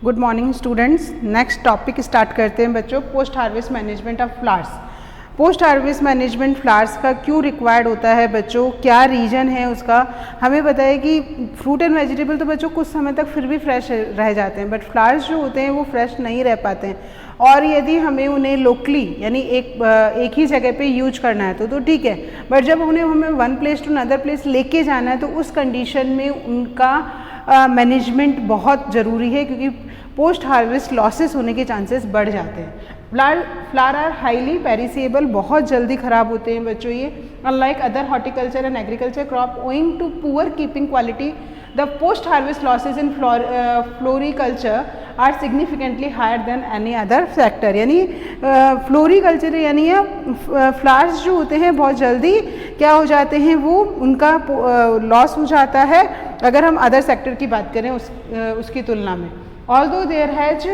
Good morning students. Next topic start करते हैं बच्चों, post harvest management of flowers. Post harvest management flowers का क्यों रिक्वायर्ड होता है बच्चों, क्या रीज़न है उसका। हमें पता है कि फ्रूट एंड वेजिटेबल तो बच्चों कुछ समय तक फिर भी फ्रेश रह जाते हैं, बट फ्लावर्स जो होते हैं वो फ्रेश नहीं रह पाते हैं। और यदि हमें उन्हें लोकली यानी एक ही जगह पे यूज करना है तो ठीक है, बट जब उन्हें हमें one place to another place लेके जाना है तो उस कंडीशन में उनका मैनेजमेंट बहुत ज़रूरी है, क्योंकि पोस्ट हार्वेस्ट लॉसेस होने के चांसेस बढ़ जाते हैं। फ्लावर आर हाईली पेरिसेबल, बहुत जल्दी ख़राब होते हैं बच्चों ये। Unlike other horticulture and agriculture crop owing to poor keeping quality, the post harvest losses in floriculture are significantly higher than any other sector. यानी फ्लोरिकल्चर यानी फ्लावर्स जो होते हैं बहुत जल्दी क्या हो जाते हैं, वो उनका लॉस हो जाता है अगर हम अदर सेक्टर की बात करें उसकी तुलना में। Although there has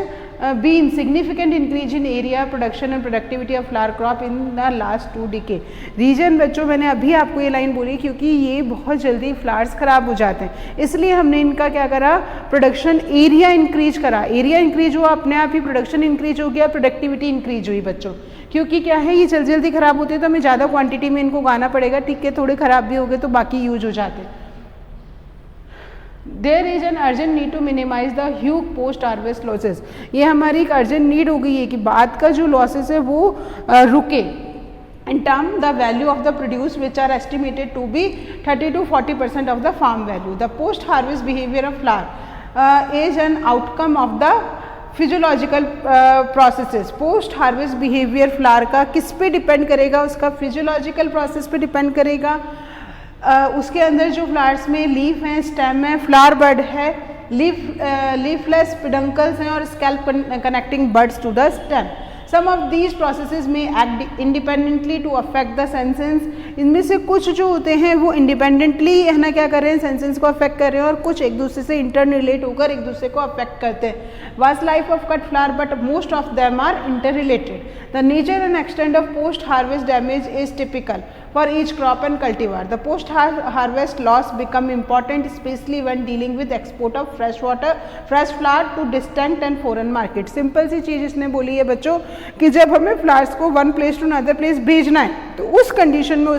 been significant increase in area production and productivity of flower crop in the last 2 decades. Reason बच्चों मैंने अभी आपको ये लाइन बोली क्योंकि ये बहुत जल्दी फ्लावर्स ख़राब हो जाते हैं, इसलिए हमने इनका क्या करा, प्रोडक्शन एरिया इंक्रीज करा। एरिया इंक्रीज हुआ, अपने आप ही प्रोडक्शन इंक्रीज हो गया, प्रोडक्टिविटी इंक्रीज हुई बच्चों। क्योंकि क्या है, ये जल्दी जल्दी ख़राब होते हैं तो हमें ज़्यादा क्वान्टिटी में इनको उगाना पड़ेगा, ठीक है, थोड़े ख़राब भी हो गए तो बाकी यूज हो जाते हैं। There is an urgent need to minimise the huge post harvest losses. ये हमारी एक अर्जेंट नीड हो गई है कि बाद का जो लॉसेस है वो रुके। In term the value of the produce which are estimated to be 30 to 40% of the farm value. The post harvest behaviour of flower is an outcome of the physiological processes. Post harvest behaviour flower का किस पे depend करेगा, उसका physiological process पे depend करेगा। उसके अंदर जो फ्लावर्स में लीफ हैं, स्टेम है, फ्लावर बड है, लीफलेस पेडंकल्स हैं और scalp connecting buds to the stem. Some of these processes में act independently to affect the senses. इनमें से कुछ जो होते हैं वो इंडिपेंडेंटली है ना क्या कर रहे हैं, सेंसेस को अफेक्ट कर रहे हैं, और कुछ एक दूसरे से इंटर रिलेट होकर एक दूसरे को अफेक्ट करते हैं। Vast life of cut flower but most of them are inter related. The nature and extent of post harvest damage is typical for each crop and cultivar. The post harvest loss become important especially when dealing with export of fresh flower to distant and foreign market. Simple सी चीज़ इसने बोली है बच्चों कि जब हमें flowers को one place to another place भेजना है तो उस कंडीशन में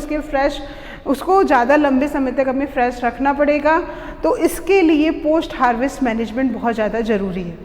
उसको ज़्यादा लंबे समय तक हमें फ्रेश रखना पड़ेगा, तो इसके लिए पोस्ट हार्वेस्ट मैनेजमेंट बहुत ज़्यादा ज़रूरी है।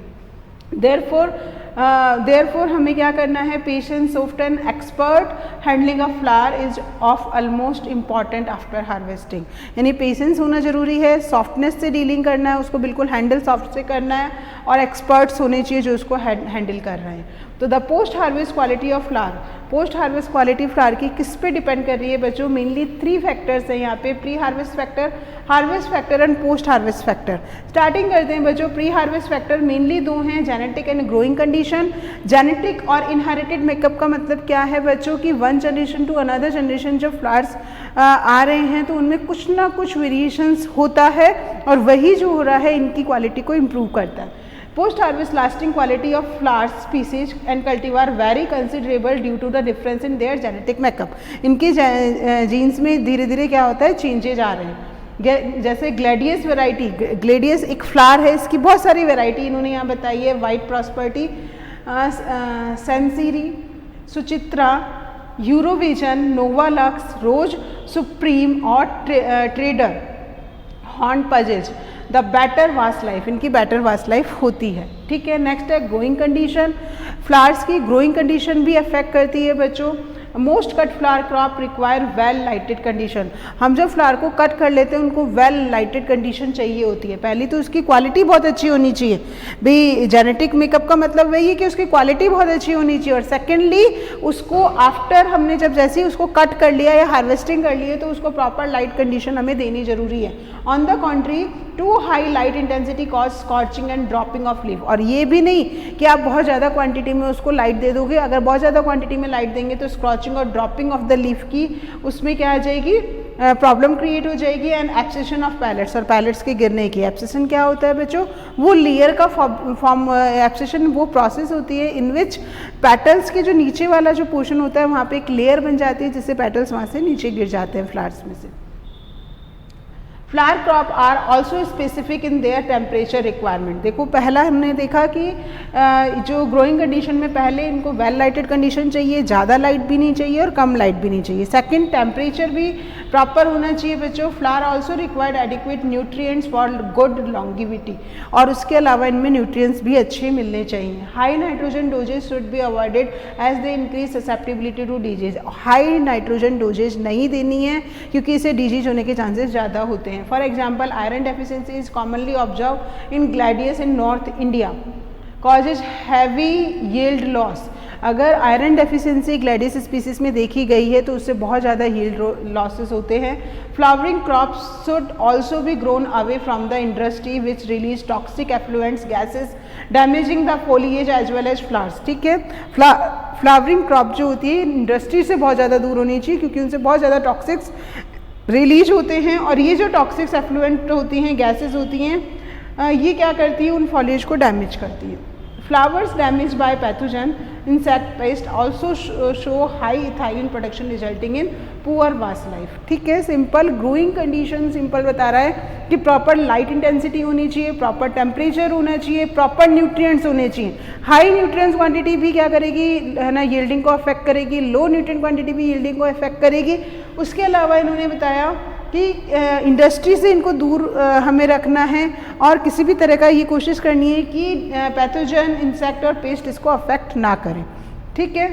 Therefore हमें क्या करना है, patience, soft and expert handling of flower is of almost important after harvesting. यानी पेशेंस होना जरूरी है, सॉफ्टनेस से डीलिंग करना है, उसको बिल्कुल हैंडल सॉफ्ट से करना है, और एक्सपर्ट्स होने चाहिए जो उसको हैंडल कर रहे हैं। तो the post harvest quality of flower, post harvest quality flower की किस पे डिपेंड कर रही है बच्चों, मेनली 3 फैक्टर्स हैं यहाँ पे, pre harvest factor, harvest factor and post harvest factor. Starting करते हैं बच्चों, प्री हार्वेस्ट फैक्टर मेनली 2 हैं, genetic and growing condition. Genetic और इनहेरिटेड मेकअप का मतलब क्या है बच्चों कि one generation to another generation जब फ्लावर्स आ रहे हैं तो उनमें कुछ ना कुछ वेरिएशंस होता है, और वही जो हो रहा है इनकी क्वालिटी को इम्प्रूव करता है। Post harvest lasting quality of flowers species and cultivar very considerable due to the difference in their genetic makeup. इनके जीन्स में धीरे धीरे क्या होता है, चेंजेज आ रहे हैं। जैसे ग्लेडियस वैरायटी, ग्लेडियस एक फ्लावर है, इसकी बहुत सारी वैरायटी इन्होंने यहाँ बताई है, वाइट प्रॉस्पर्टी, सेंसीरी, सुचित्रा, यूरोविजन, नोवालक्स, रोज सुप्रीम और trader horn पजेज। The better vast life, इनकी बेटर वास्ट लाइफ होती है, ठीक है। नेक्स्ट है ग्रोइंग कंडीशन। फ्लावर्स की ग्रोइंग कंडीशन भी अफेक्ट करती है बच्चों। Most cut flower crop require well lighted condition. हम जब फ्लावर को कट कर लेते हैं उनको वेल लाइटेड कंडीशन चाहिए होती है। पहली तो उसकी क्वालिटी बहुत अच्छी होनी चाहिए भाई, जेनेटिक मेकअप का मतलब वही है कि उसकी क्वालिटी बहुत अच्छी होनी चाहिए, और सेकेंडली उसको आफ्टर हमने जब जैसे ही उसको कट कर लिया या हार्वेस्टिंग कर लिया तो उसको प्रॉपर लाइट कंडीशन हमें देनी जरूरी है। On the contrary to high light intensity cause scorching and dropping of leaf. और ये भी नहीं कि आप बहुत ज़्यादा क्वांटिटी में उसको लाइट दे दोगे, अगर बहुत ज़्यादा क्वांटिटी में लाइट देंगे तो स्कॉचिंग और ड्रॉपिंग ऑफ द लीफ की उसमें क्या आ जाएगी, प्रॉब्लम क्रिएट हो जाएगी, एंड एब्सेशन ऑफ पैलेट्स, और पैलेट्स के गिरने की। एब्सेशन क्या होता है बच्चों, वो लेयर का फॉर्म, एब्सेशन वो प्रोसेस होती है इन विच पेटल्स के जो नीचे वाला जो पोर्शन होता है वहाँ पे एक लेयर बन जाती है जिससे पेटल्स वहाँ से नीचे गिर जाते हैं फ्लावर्स में से। Flower crop are also specific in their temperature requirement. देखो पहला हमने देखा कि जो ग्रोइंग कंडीशन में पहले इनको वेल लाइटेड कंडीशन चाहिए, ज़्यादा लाइट भी नहीं चाहिए और कम लाइट भी नहीं चाहिए। सेकंड, टेम्परेचर भी प्रॉपर होना चाहिए बच्चों। Flower also required adequate nutrients for good longevity, और उसके अलावा इनमें न्यूट्रिएंट्स भी अच्छे मिलने चाहिए। High nitrogen doses should be avoided as they increase susceptibility to disease. High nitrogen doses नहीं देनी है क्योंकि इसे डिजीज होने के चांसेस ज़्यादा होते हैं। For example, iron deficiency is commonly observed in gladius in North India, causes heavy yield loss। अगर आयरन डेफिशिएंसी ग्लैडियस स्पीसीज में देखी गई है तो उससे बहुत ज़्यादा यील्ड लॉसेस होते हैं। Flowering crops should also be grown away from the industry which release toxic effluents gases damaging the foliage as well as flowers. ठीक है, फ्लावरिंग क्रॉप जो होती है इंडस्ट्री से बहुत ज़्यादा दूर होनी चाहिए क्योंकि उनसे बहुत ज़्यादा टॉक्सिक्स रिलीज होते हैं, और ये जो टॉक्सिक्स एफ्लुएंट होती हैं, गैसेस होती हैं, ये क्या करती है, उन फॉलिएज को डैमेज करती है। Flowers damage bye pathogen insect pest also show high ethylene production resulting in poor वास लाइफ। ठीक है, सिंपल ग्रोइंग कंडीशन सिंपल बता रहा है कि प्रॉपर लाइट इंटेंसिटी होनी चाहिए, प्रॉपर टेम्परेचर होना चाहिए, प्रॉपर न्यूट्रिएंट्स होने चाहिए। हाई न्यूट्रिएंट्स क्वांटिटी भी क्या करेगी, है ना, यील्डिंग को अफेक्ट करेगी। लो न्यूट्रिएंट क्वांटिटी भी यील्डिंग को अफेक्ट करेगी। उसके अलावा इन्होंने बताया कि इंडस्ट्री से इनको दूर हमें रखना है और किसी भी तरह का ये कोशिश करनी है कि पैथोजन, इंसेक्ट और पेस्ट इसको अफेक्ट ना करें। ठीक है,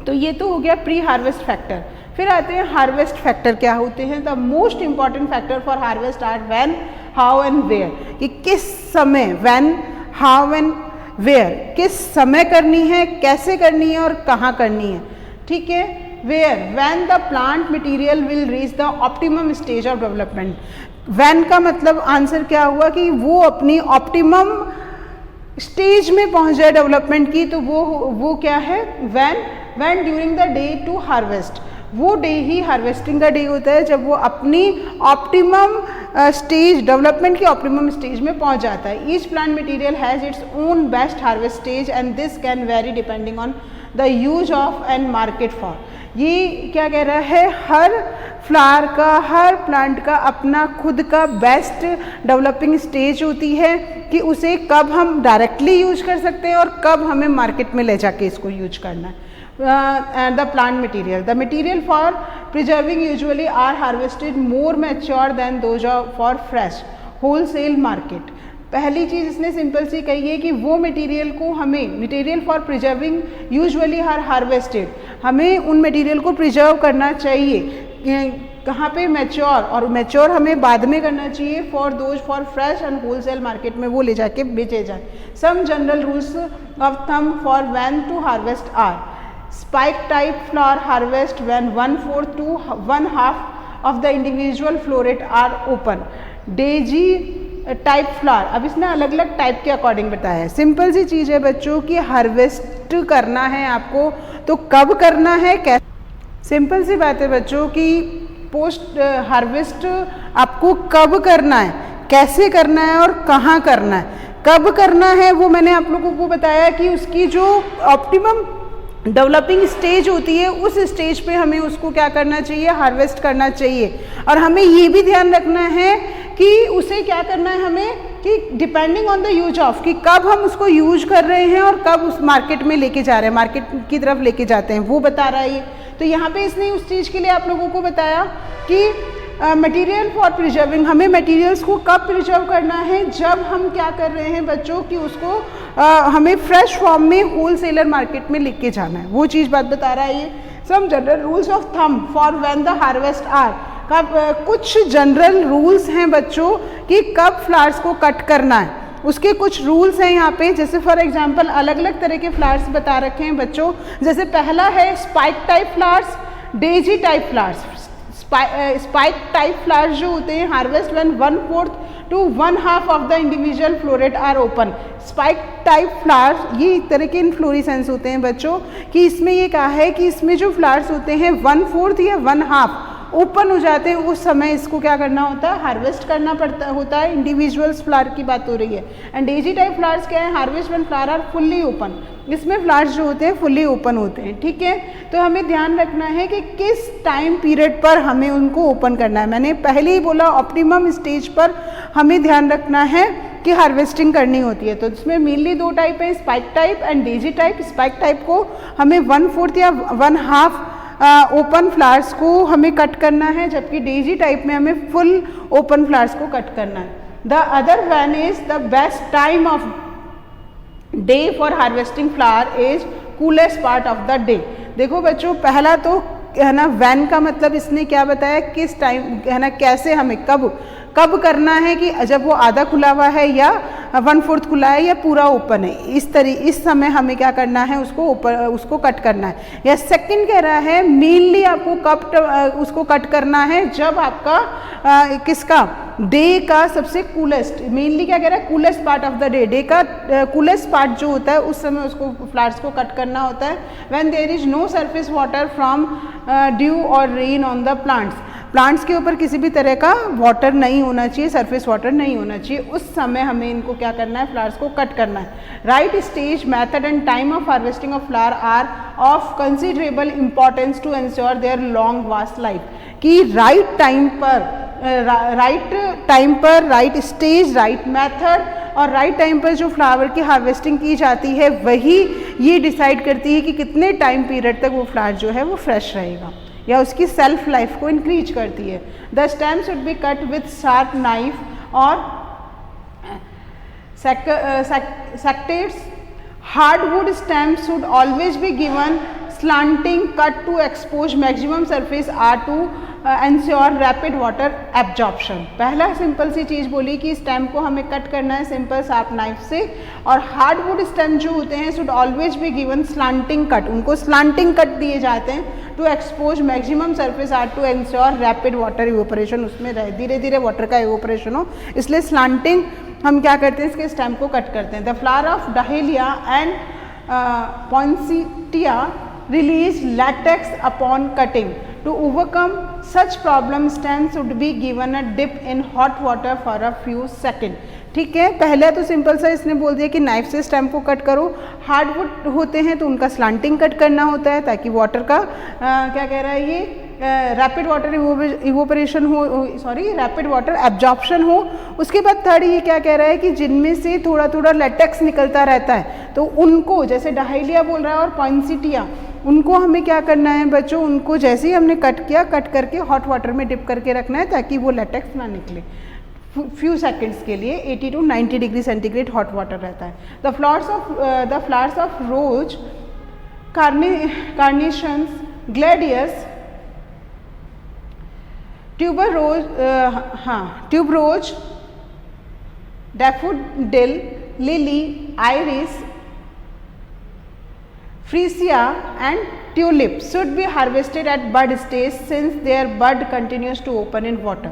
तो ये तो हो गया प्री हार्वेस्ट फैक्टर। फिर आते हैं हार्वेस्ट फैक्टर क्या होते हैं। The most important factor for harvest are when, how and where, कि किस समय, व्हेन, हाउ एंड वेयर, किस समय करनी है, कैसे करनी है और कहाँ करनी है। ठीक है, where, when the plant material will reach the optimum stage of development। when का मतलब आंसर क्या हुआ कि वो अपनी ऑप्टिमम स्टेज में पहुंच जाए डेवलपमेंट की, तो वो क्या है, when during the day to harvest। वो डे ही हार्वेस्टिंग का डे होता है जब वो अपनी ऑप्टिमम स्टेज, डेवलपमेंट की ऑप्टिमम स्टेज में पहुंच जाता है। Each plant material has its own best harvest stage and this can very depending on the use of and market for. ये क्या कह रहा है, हर फ्लावर का, हर प्लांट का अपना खुद का बेस्ट डेवलपिंग स्टेज होती है कि उसे कब हम डायरेक्टली यूज कर सकते हैं और कब हमें मार्केट में ले जाके इसको यूज करना है। The plant material, the material for preserving usually are harvested more mature than those for fresh wholesale market. पहली चीज़ इसने सिंपल सी कही है कि वो मटेरियल को हमें, material for preserving usually are harvested, हमें उन मटेरियल को प्रिजर्व करना चाहिए कहाँ पे, मैच्योर, और मैच्योर हमें बाद में करना चाहिए for those for fresh and wholesale market में वो ले जाके बेचे जाए। Some general rules of thumb for when to harvest are, spike type flower harvest when 1/4 to 1/2 of the individual floret are open। Daisy type flower, अब इसने अलग अलग टाइप के अकॉर्डिंग बताया है। सिंपल सी चीज़ है बच्चों कि हार्वेस्ट करना है आपको तो कब करना है, कैसे। सिंपल सी बात है बच्चों कि पोस्ट हार्वेस्ट आपको कब करना है, कैसे करना है और कहाँ करना है। कब करना है वो मैंने आप लोगों को बताया कि उसकी जो ऑप्टिमम डेवलपिंग स्टेज होती है उस स्टेज पे हमें उसको क्या करना चाहिए, हार्वेस्ट करना चाहिए। और हमें ये भी ध्यान रखना है कि उसे क्या करना है हमें, कि depending on the use of, कि कब हम उसको यूज कर रहे हैं और कब उस मार्केट में लेके जा रहे हैं, मार्केट की तरफ लेके जाते हैं, वो बता रहा है ये। तो यहाँ पे इसने उस चीज़ के लिए आप लोगों को बताया कि मटेरियल फॉर प्रिजर्विंग, हमें मटेरियल्स को कब प्रिजर्व करना है, जब हम क्या कर रहे हैं बच्चों कि उसको हमें फ्रेश फॉर्म में होलसेलर मार्केट में लेके जाना है, वो चीज़ बात बता रहा है ये। Some general rules of thumb for when the harvest are, कब कुछ जनरल रूल्स हैं बच्चों कि कब फ्लावर्स को कट करना है, उसके कुछ रूल्स हैं यहाँ पे। जैसे फॉर एग्जांपल अलग अलग तरह के फ्लावर्स बता रखे हैं बच्चों। जैसे पहला है spike type flowers, daisy type flowers. Spike type flowers जो होते हैं harvest when 1/4 to 1/2 of the individual floret are open. Spike type flowers ये एक तरह के इन्फ्लोरेसेंस होते हैं बच्चों कि इसमें ये कहा है कि इसमें जो फ्लावर्स होते हैं 1/4 या 1/2 ओपन हो जाते हैं उस समय इसको क्या करना होता है, हार्वेस्ट करना पड़ता होता है। इंडिविजुअल्स फ्लावर की बात हो रही है। एंड डेजी टाइप फ्लावर्स क्या है, harvest when flower are fully open, इसमें फ्लावर्स जो होते हैं फुल्ली ओपन होते हैं। ठीक है, तो हमें ध्यान रखना है कि किस टाइम पीरियड पर हमें उनको ओपन करना है। मैंने पहले ही बोला ऑप्टिमम स्टेज पर हमें ध्यान रखना है कि हार्वेस्टिंग करनी होती है। तो इसमें मेनली दो टाइप है, spike type and Daisy type. Spike type को हमें 1/4 या 1/2 ओपन फ्लावर्स को हमें कट करना है, जबकि डेजी टाइप में हमें फुल ओपन फ्लावर्स को कट करना है। The other one is the best time of day for harvesting flower is coolest part of the day. देखो बच्चों, पहला तो है ना वैन का मतलब इसने क्या बताया, किस टाइम है ना, कैसे हमें कब करना है, कि जब वो आधा खुला हुआ है या 1/4 खुला है या पूरा ओपन है, इस समय हमें क्या करना है, उसको कट करना है। या सेकंड कह रहा है मेनली आपको कब उसको कट करना है, जब आपका किसका डे का सबसे कूलेस्ट, मेनली क्या कह रहा है, coolest part of the day का कूलेस्ट पार्ट जो होता है उस समय उसको फ्लावर्स को कट करना होता है। When there is no surface water from dew और रेन ऑन द प्लांट्स के ऊपर किसी भी तरह का वाटर नहीं होना चाहिए, सरफेस वाटर नहीं होना चाहिए, उस समय हमें इनको क्या करना है, फ्लावर्स को कट करना है। Right stage, method and time of harvesting of flower are of considerable importance to ensure their long vast life. कि राइट टाइम पर राइट स्टेज, राइट मेथड और राइट टाइम पर जो फ्लावर की हार्वेस्टिंग की जाती है वही ये डिसाइड करती है कि कितने टाइम पीरियड तक वो फ्लावर जो है वो फ्रेश रहेगा या उसकी सेल्फ लाइफ को इंक्रीज करती है। The stem should be cut with sharp knife और secateurs. Hardwood stem should always be given slanting cut to expose maximum surface are to ensure rapid water absorption। पहला simple सी चीज़ बोली कि stem को हमें कट करना है सिंपल शार्प नाइफ से, और हार्डवुड स्टेम जो होते हैं should always be given slanting cut, उनको स्लांटिंग कट दिए जाते हैं to expose maximum surface or to ensure rapid water evaporation, उसमें धीरे धीरे वाटर का इवोपरेशन हो, इसलिए स्लांटिंग हम क्या करते हैं, इसके स्टेम को कट करते हैं। The flower of dahlia and poinsettia release latex upon cutting. To overcome such problem, stem should be given a dip in hot water for a few seconds। ठीक है, पहले तो सिंपल सा इसने बोल दिया कि नाइफ से स्टेम को कट करो। हार्डवुड होते हैं तो उनका स्लांटिंग कट करना होता है ताकि वाटर का क्या कह रहा है ये रैपिड वाटर इवोपरेशन हो, रैपिड वाटर एब्जॉर्प्शन हो। उसके बाद थर्ड ये क्या कह रहा है कि जिनमें से थोड़ा थोड़ा लेटेक्स निकलता रहता है तो उनको, जैसे डहेलिया बोल रहा है और पॉइंसेटिया, उनको हमें क्या करना है बच्चों, उनको जैसे ही हमने कट किया, कट करके हॉट वाटर में डिप करके रखना है ताकि वो लेटेक्स ना निकले। फ्यू सेकेंड्स के लिए 80 to 90 degree centigrade hot water रहता है। The flowers of rose, carnations, gladiolus, tuberose, daffodil, lily, iris, freesia and tulip should be harvested at bud stage since their bud continues to open in water.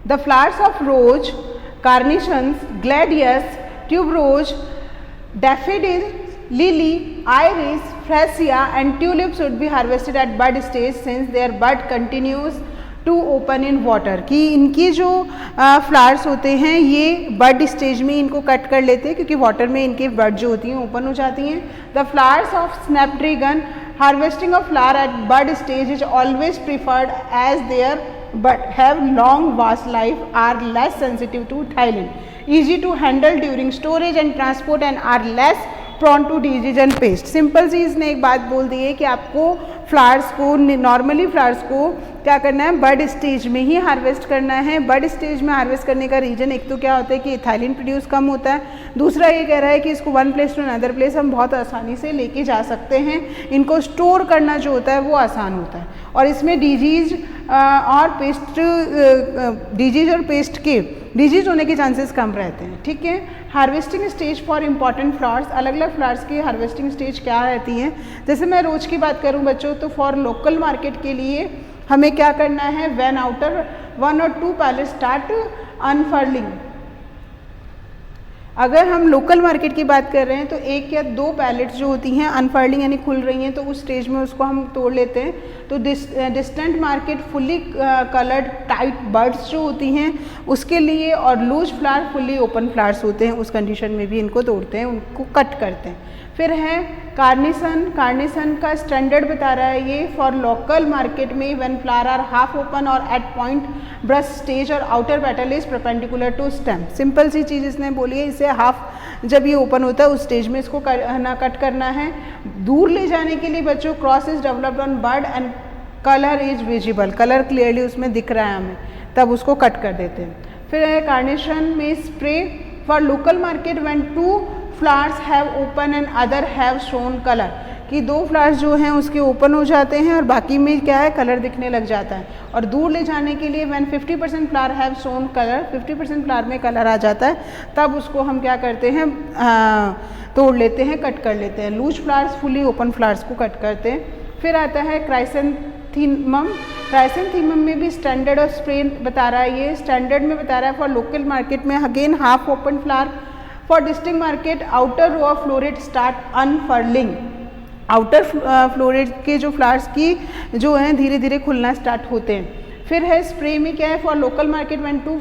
The flowers of rose, carnations, gladiolus, tuberose, daffodil, lily, iris, freesia and tulip should be harvested at bud stage since their bud continues to open in water। कि इनकी जो flowers होते हैं ये बड stage में इनको cut कर लेते हैं क्योंकि वाटर में इनके बड जो होती हैं ओपन हो जाती हैं। The flowers of snapdragon, harvesting of flower at bud stage is always preferred as their but have long vast life, are less sensitive to xylem, easy to handle during storage and transport and are less prone to disease and pest। Simple सी इसने एक बात बोल दी है कि आपको flowers को, normally flowers को क्या करना है, बड स्टेज में ही हार्वेस्ट करना है। बड स्टेज में हार्वेस्ट करने का रीज़न एक तो क्या होता है कि इथाइलिन प्रोड्यूस कम होता है, दूसरा ये कह रहा है कि इसको one place to another place हम बहुत आसानी से लेके जा सकते हैं, इनको स्टोर करना जो होता है वो आसान होता है, और इसमें डिजीज़ और पेस्ट के डिजीज होने के चांसेस कम रहते हैं। ठीक है, harvesting stage for important flowers, अलग अलग फ्लावर्स की हार्वेस्टिंग स्टेज क्या रहती हैं। जैसे मैं रोज की बात करूं बच्चों, तो फॉर लोकल मार्केट के लिए हमें क्या करना है, व्हेन आउटर 1 और 2 पैलेट स्टार्ट अनफर्लिंग। अगर हम लोकल मार्केट की बात कर रहे हैं तो 1 या 2 पैलेट्स जो होती हैं अनफर्लिंग यानी खुल रही हैं, तो उस स्टेज में उसको हम तोड़ लेते हैं। तो distant market fully coloured tight buds जो होती हैं उसके लिए, और loose flower fully open flowers होते हैं, उस कंडीशन में भी इनको तोड़ते हैं, उनको कट करते हैं। फिर है कार्निसन, कार्निसन का स्टैंडर्ड बता रहा है ये फॉर लोकल मार्केट में when flower are half open और एट पॉइंट ब्रश स्टेज और outer petal is perpendicular to stem. Simple सी चीज़ इसने बोली है, इसे हाफ जब ये ओपन होता है उस स्टेज में इसको कट करना है। दूर ले जाने के लिए बच्चों cross is developed on bird and colour is visible, colour clearly उसमें दिख रहा है हमें, तब उसको कट कर देते हैं। फिर है कार्नेशन में spray for local market when 2 flowers have open and other have shown colour, कि 2 फ्लावर्स जो हैं उसके ओपन हो जाते हैं और बाकी में क्या है, कलर दिखने लग जाता है। और दूर ले जाने के लिए when 50% flower have shown colour, 50% flower में कलर आ जाता है, तब उसको हम क्या करते हैं, तोड़ लेते हैं, कट कर लेते हैं। Loose flowers fully open flowers को कट करते हैं। फिर आता है क्राइसेंथीमम, क्राइसेंथीमम में भी स्टैंडर्ड और स्प्रे बता रहा है। ये स्टैंडर्ड में बता रहा है फॉर लोकल मार्केट में again half open flower, for distinct market outer row of floret start unfurling, outer floret के जो फ्लावर्स की जो हैं धीरे धीरे खुलना स्टार्ट होते हैं। फिर है स्प्रे में क्या है, for local market when 2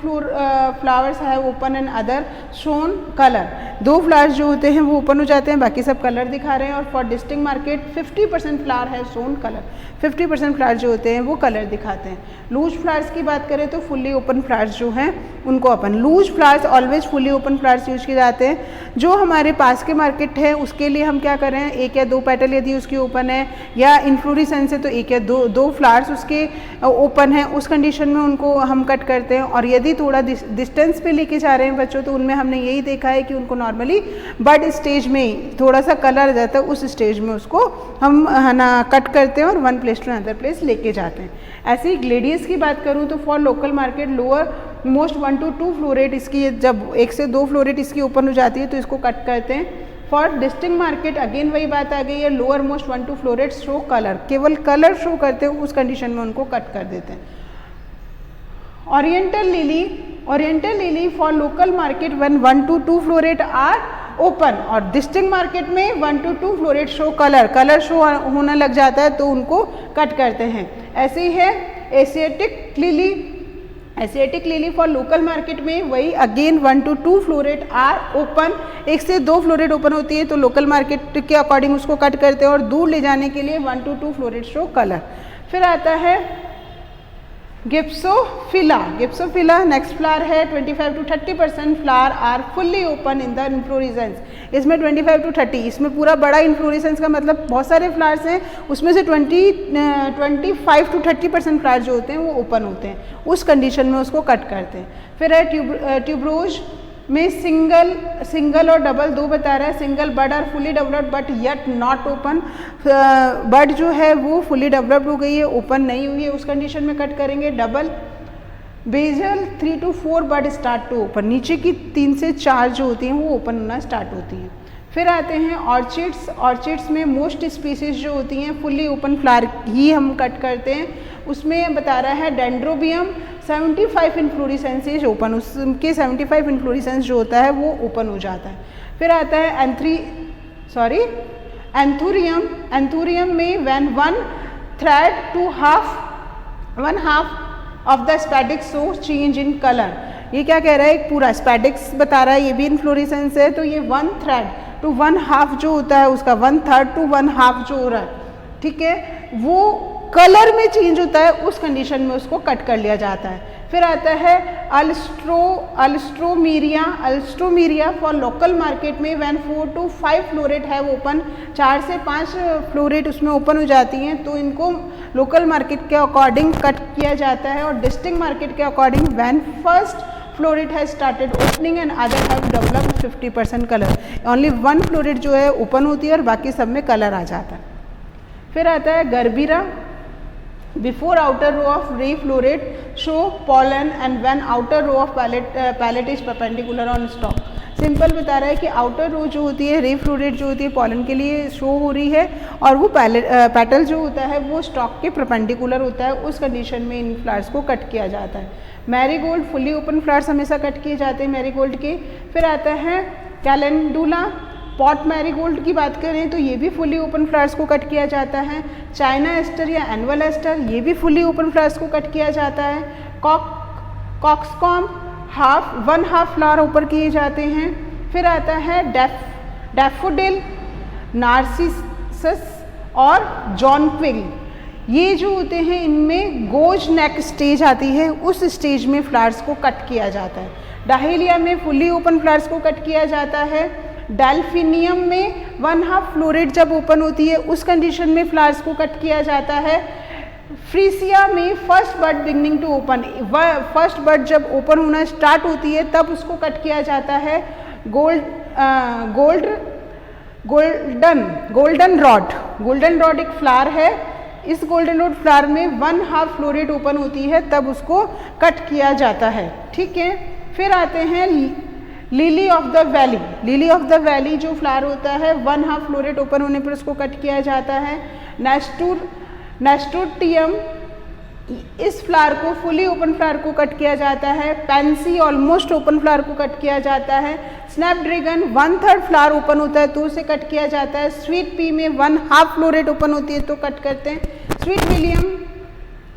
flowers have open and other shown colour, 2 flowers जो होते हैं वो ओपन हो जाते हैं, बाकी सब कलर दिखा रहे हैं। और फॉर डिस्टिंक्ट मार्केट 50% फ्लावर है शोन कलर, 50% फ्लावर जो होते हैं वो कलर दिखाते हैं। लूज फ्लावर्स की बात करें तो फुल्ली ओपन फ्लावर्स जो हैं उनको अपन, loose flowers always fully open flowers use किए जाते हैं। जो हमारे पास के मार्केट है उसके लिए हम क्या करें, 1 या 2 पेटल यदि उसकी ओपन है, या इन्फ्लोरेसेंस है तो 1 या 2 फ्लावर्स उसके ओपन है, उस कंडीशन में उनको हम कट करते हैं। और यदि थोड़ा डिस्टेंस पे लेके जा रहे हैं बच्चों, तो उनमें हमने यही देखा है कि उनको नॉर्मली बड स्टेज में ही थोड़ा सा कलर आ जाता है, उस स्टेज में उसको हम है ना कट करते हैं और one place to another place लेके जाते हैं। ऐसे ही ग्लेडियस की बात करूँ तो for local market lower most 1 to 2 floret, इसकी जब 1 से 2 फ्लोरेट इसकी ओपन हो जाती है तो इसको कट करते हैं। फॉर डिस्टिंक्ट मार्केट अगेन वही बात आ गई है, lower most 1 2 floret show colour, केवल कलर शो करते हैं, उस कंडीशन में उनको कट कर देते हैं। Oriental lily, oriental lily for local market when 1 to 2 floret are open, और डिस्टिंक्ट मार्केट में 1 to 2 floret show colour, colour show होने लग जाता है तो उनको कट करते हैं। ऐसे ही है Asiatic lily, Asiatic lily for local market में वही again 1 to 2 floret are open, 1 से 2 फ्लोरेट ओपन होती है तो लोकल मार्केट के अकॉर्डिंग उसको कट करते हैं, और दूर ले जाने के लिए 1 to 2 फ्लोरेट शो कलर। फिर आता है गिप्सोफिला, गिप्सोफिला नेक्स्ट फ्लावर है, 25 to 30% flower are fully open in the inflorescence, इसमें 25 to 30, इसमें पूरा बड़ा इन्फ्लोरेसेंस का मतलब बहुत सारे फ्लावर्स हैं, उसमें से 25 to 30% फ्लावर जो होते हैं वो ओपन होते हैं, उस कंडीशन में उसको कट करते हैं। फिर है ट्यूबरोज में सिंगल और डबल 2 बता रहा है। Single bud are fully developed but yet not open, bud जो है वो फुली डेवलप्ड हो गई है, ओपन नहीं हुई है, उस कंडीशन में कट करेंगे। Double bezel 3 to 4 bud start to open, नीचे की 3 से 4 जो होती हैं वो ओपन होना स्टार्ट होती हैं। फिर आते हैं ऑर्चिड्स, ऑर्चिड्स में मोस्ट स्पीसीज जो होती हैं फुल्ली ओपन फ्लावर ही हम कट करते हैं, उसमें बता रहा है डेंड्रोबियम 75 इन्फ्लोरेसेंसेज ओपन, उसके 75 इन्फ्लोरेसेंस जो होता है वो ओपन हो जाता है। फिर आता है एंथूरियम, एंथूरियम में when 1 third to one half of the spadix show change in colour, ये क्या कह रहा है, एक पूरा स्पैडिक्स बता रहा है, ये भी इन्फ्लोरेसेंस है, तो ये 1 थ्रेड टू 1 हाफ जो होता है उसका 1/3 to 1 हाफ जो हो रहा है, ठीक है, वो कलर में चेंज होता है, उस कंडीशन में उसको कट कर लिया जाता है। फिर आता है अल्स्ट्रोमीरिया, अल्स्ट्रोमीरिया फॉर लोकल मार्केट में व्हेन 4 to 5 फ्लोरेट है वो ओपन, 4 से 5 फ्लोरेट उसमें ओपन हो जाती हैं, तो इनको लोकल मार्केट के अकॉर्डिंग कट किया जाता है। और डिस्टिंक्ट मार्केट के अकॉर्डिंग व्हेन फर्स्ट फ्लोरेट है started opening and other have developed 50% colour, only 1 floret जो है ओपन होती है और बाकी सब में कलर आ जाता है। फिर आता है गर्बीरा, Before outer row of refloret show pollen and when outer row of pallet is perpendicular on stalk। Simple बता रहा है कि आउटर रो जो होती है refloret जो होती है पॉलन के लिए शो हो रही है और वो पेटल जो होता है वो स्टॉक के परपेंडिकुलर होता है, उस कंडीशन में इन फ्लावर्स को कट किया जाता है। मैरीगोल्ड फुली ओपन फ्लावर्स हमेशा कट किए जाते हैं मैरीगोल्ड के। फिर आता है कैलेंडुला। पॉट मैरीगोल्ड की बात करें तो ये भी फुली ओपन फ्लावर्स को कट किया जाता है। चाइना एस्टर या एनुअल एस्टर ये भी फुली ओपन फ्लावर्स को कट किया जाता है। कॉक्सकॉम वन हाफ फ्लावर ऊपर किए जाते हैं। फिर आता है डैफोडिल, नार्सिसस और जॉनक्विल। ये जो होते हैं इनमें गोज नेक स्टेज आती है, उस स्टेज में फ्लावर्स को कट किया जाता है। डाहेलिया में फुली ओपन फ्लावर्स को कट किया जाता है। डेल्फिनियम में वन हाफ फ्लोरेट जब ओपन होती है उस कंडीशन में फ्लावर्स को कट किया जाता है। फ्रीसिया में first bud beginning to open, first bud जब ओपन होना स्टार्ट होती है तब उसको कट किया जाता है। गोल्डन रॉड एक फ्लावर है, इस गोल्डन रॉड फ्लावर में वन हाफ फ्लोरेट ओपन होती है तब उसको कट किया जाता है, ठीक है। फिर आते हैं lily of the valley. Lily of the valley जो फ्लावर होता है वन हाफ फ्लोरेट ओपन होने पर उसको कट किया जाता है। नेस्टोटियम, इस फ्लावर को फुली ओपन फ्लावर को कट किया जाता है। पैंसी ऑलमोस्ट ओपन फ्लावर को कट किया जाता है। स्नैपड्रैगन 1/3 फ्लावर ओपन होता है तो उसे कट किया जाता है। स्वीट पी में वन हाफ फ्लोरेट ओपन होती है तो कट करते हैं। Sweet William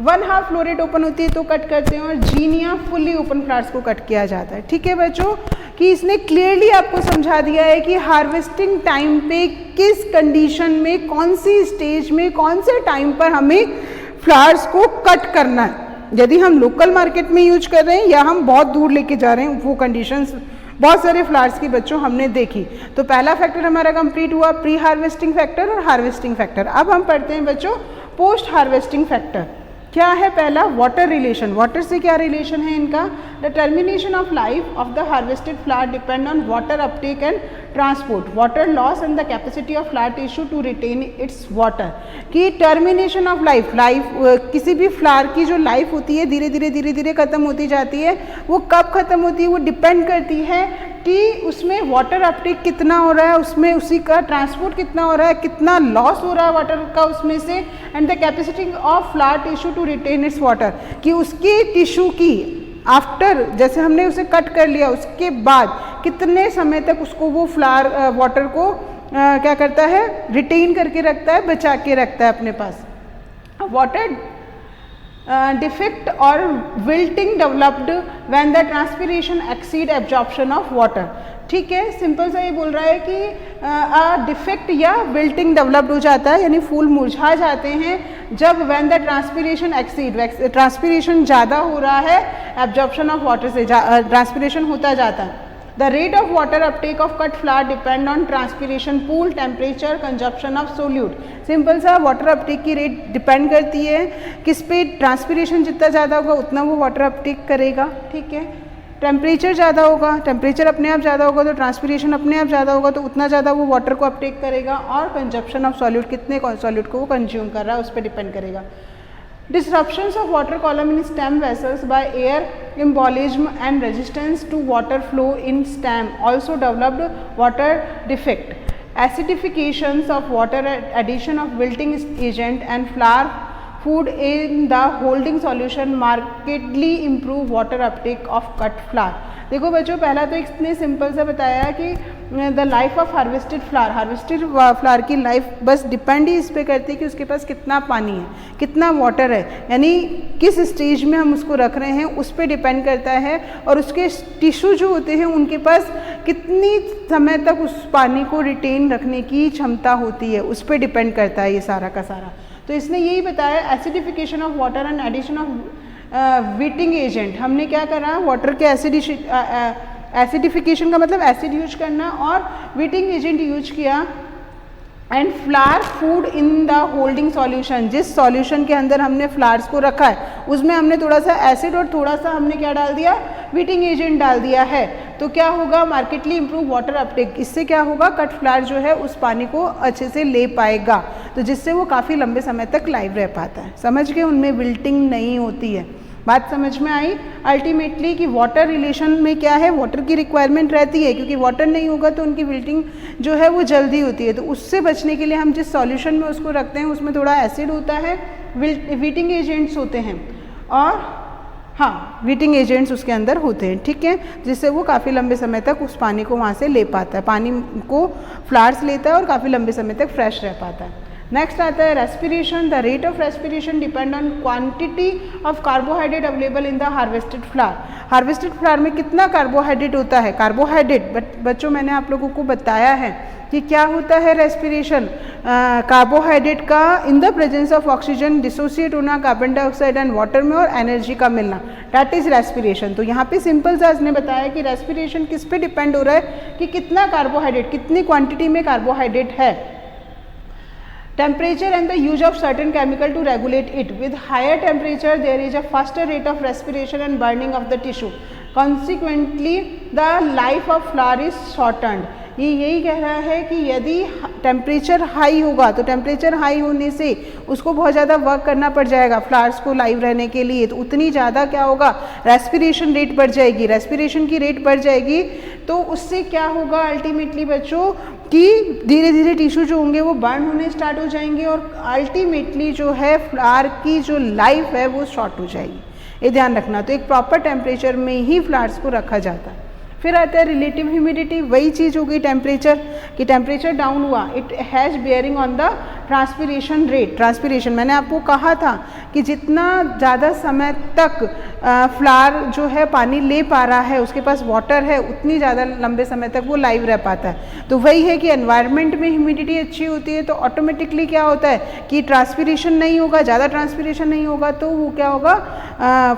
one half floret open होती है तो कट करते हैं। और जीनिया फुल्ली ओपन फ्लावर्स को कट किया जाता है, ठीक है बच्चों। कि इसने क्लियरली आपको समझा दिया है कि हार्वेस्टिंग टाइम पे किस कंडीशन में, कौन सी स्टेज में, कौन से टाइम पर हमें फ्लावर्स को कट करना है। यदि हम लोकल मार्केट में यूज कर रहे हैं या हम बहुत दूर लेके जा रहे हैं, वो कंडीशंस बहुत सारे फ्लावर्स की बच्चों हमने देखी। तो पहला फैक्टर हमारा कंप्लीट हुआ, प्री हार्वेस्टिंग फैक्टर और हार्वेस्टिंग फैक्टर। अब हम पढ़ते हैं बच्चों पोस्ट हार्वेस्टिंग फैक्टर। क्या है पहला? Water relation. वाटर से क्या रिलेशन है इनका? The termination of life of the harvested flower depend on water uptake and transport, water loss and the capacity of flower tissue to retain its water. कि termination of life किसी भी flower की जो life होती है धीरे धीरे खत्म होती जाती है। वो कब खत्म होती है? वो डिपेंड करती है कि उसमें वाटर अपटेक कितना हो रहा है, उसमें उसी का ट्रांसपोर्ट कितना हो रहा है, कितना लॉस हो रहा है वाटर का उसमें से, and the capacity of flower tissue to retain its water. कि उसके टिश्यू की आफ्टर, जैसे हमने उसे कट कर लिया उसके बाद कितने समय तक उसको वो फ्लावर वाटर को क्या करता है? रिटेन करके रखता है, बचा के रखता है अपने पास। Water defect or wilting developed when the transpiration exceed absorption of water। ठीक है, सिंपल सा ये बोल रहा है कि डिफेक्ट या विल्टिंग डेवलप्ड हो जाता है, यानी फूल मुरझा जाते हैं जब when the transpiration exceed, transpiration ज़्यादा हो रहा है एब्जॉर्प्शन ऑफ वाटर से, ट्रांसपिरेशन होता जाता है। The rate of water uptake of cut flower depend on transpiration pool, temperature, consumption of solute। Simple सा वाटर अपटेक की रेट डिपेंड करती है किस पे? ट्रांसपिरेशन जितना ज़्यादा होगा उतना वो वाटर अपटेक करेगा, ठीक है। टेम्परेचर ज़्यादा होगा, टेम्परेचर अपने आप ज़्यादा होगा तो ट्रांसपिरेशन अपने आप ज़्यादा होगा तो उतना ज़्यादा वो वाटर को अपटेक करेगा। और कंजप्शन ऑफ सॉल्यूट, कितने सॉल्यूट को वो कंज्यूम कर रहा है उस पर डिपेंड करेगा। Disruptions of water column in stem vessels by air embolism and resistance to water flow in stem also developed water defect। Acidifications of water, addition of wilting agent and flower food in the holding solution markedly improve water uptake of cut flower। देखो बच्चों, पहला तो इसने simple सा बताया कि the life of harvested flower की life बस डिपेंड ही इस पे करती है कि उसके पास कितना पानी है, कितना वाटर है, यानी किस स्टेज में हम उसको रख रहे हैं उस पे डिपेंड करता है। और उसके टिश्यू जो होते हैं उनके पास कितनी समय तक उस पानी को रिटेन रखने की क्षमता होती है, उस पर डिपेंड करता है ये सारा का सारा। तो इसने यही बताया, acidification of water and addition of wetting agent. हमने क्या करा? वाटर के एसिडिफिकेशन का मतलब एसिड यूज करना, और वीटिंग एजेंट यूज किया। And flower food in the holding solution, जिस सॉल्यूशन के अंदर हमने फ्लावर्स को रखा है उसमें हमने थोड़ा सा एसिड और थोड़ा सा हमने क्या डाल दिया? वीटिंग एजेंट डाल दिया है। तो क्या होगा? Markedly improve water Uptake. इससे क्या होगा? कट फ्लावर जो है उस पानी को अच्छे से ले पाएगा। तो जिससे वो काफ़ी लंबे समय तक लाइव रह पाता है। समझ गए, उनमें विल्टिंग नहीं होती है। बात समझ में आई। अल्टीमेटली कि वाटर रिलेशन में क्या है, वाटर की रिक्वायरमेंट रहती है, क्योंकि वाटर नहीं होगा तो उनकी विल्टिंग जो है वो जल्दी होती है। तो उससे बचने के लिए हम जिस सॉल्यूशन में उसको रखते हैं उसमें थोड़ा एसिड होता है, वीटिंग एजेंट्स होते हैं, और हाँ वीटिंग एजेंट्स उसके अंदर होते हैं, ठीक है, जिससे वो काफ़ी लंबे समय तक उस पानी को वहाँ से ले पाता है, पानी को फ्लावर्स लेता है और काफ़ी लंबे समय तक फ्रेश रह पाता है। नेक्स्ट आता है respiration. The rate of respiration depend on quantity of carbohydrate available in the harvested flower. Harvested flower में कितना कार्बोहाइड्रेट होता है, कार्बोहाइड्रेट बच्चों मैंने आप लोगों को बताया है कि क्या होता है रेस्पिरेशन, कार्बोहाइड्रेट का in the presence of oxygen dissociate होना कार्बन डाइऑक्साइड एंड वाटर में और एनर्जी का मिलना, दैट इज रेस्पिरेशन। तो यहाँ पे सिंपल सा इसने बताया कि रेस्पिरेशन किस पे डिपेंड हो रहा है कि कितना कार्बोहाइड्रेट, कितनी क्वांटिटी में कार्बोहाइड्रेट है। Temperature and the use of certain chemical to regulate it. With higher temperature, there is a faster rate of respiration and burning of the tissue. Consequently, the life of flower is shortened. ये यही कह रहा है कि यदि temperature high होगा तो temperature high होने से उसको बहुत ज़्यादा वर्क करना पड़ जाएगा फ्लावर्स को लाइव रहने के लिए, तो उतनी ज़्यादा क्या होगा, रेस्पिरेशन रेट बढ़ जाएगी। रेस्पिरेशन की रेट बढ़ जाएगी तो उससे क्या होगा अल्टीमेटली बच्चों कि धीरे धीरे टिश्यू जो होंगे वो बर्न होने स्टार्ट हो जाएंगे और अल्टीमेटली जो है फ्लावर की जो लाइफ है वो शॉर्ट हो जाएगी। ये ध्यान रखना। तो एक प्रॉपर टेम्परेचर में ही फ्लावर्स को रखा जाता है। फिर आता है रिलेटिव ह्यूमिडिटी। वही चीज़ हो गई टेम्परेचर, कि टेम्परेचर डाउन हुआ, it has bearing on the transpiration rate. Transpiration मैंने आपको कहा था कि जितना ज़्यादा समय तक फ्लावर जो है पानी ले पा रहा है, उसके पास वाटर है, उतनी ज़्यादा लंबे समय तक वो लाइव रह पाता है। तो वही है कि एनवायरनमेंट में ह्यूमिडिटी अच्छी होती है तो ऑटोमेटिकली क्या होता है कि ट्रांसपिरेशन नहीं होगा, ज़्यादा ट्रांसपिरेशन नहीं होगा तो वो क्या होगा,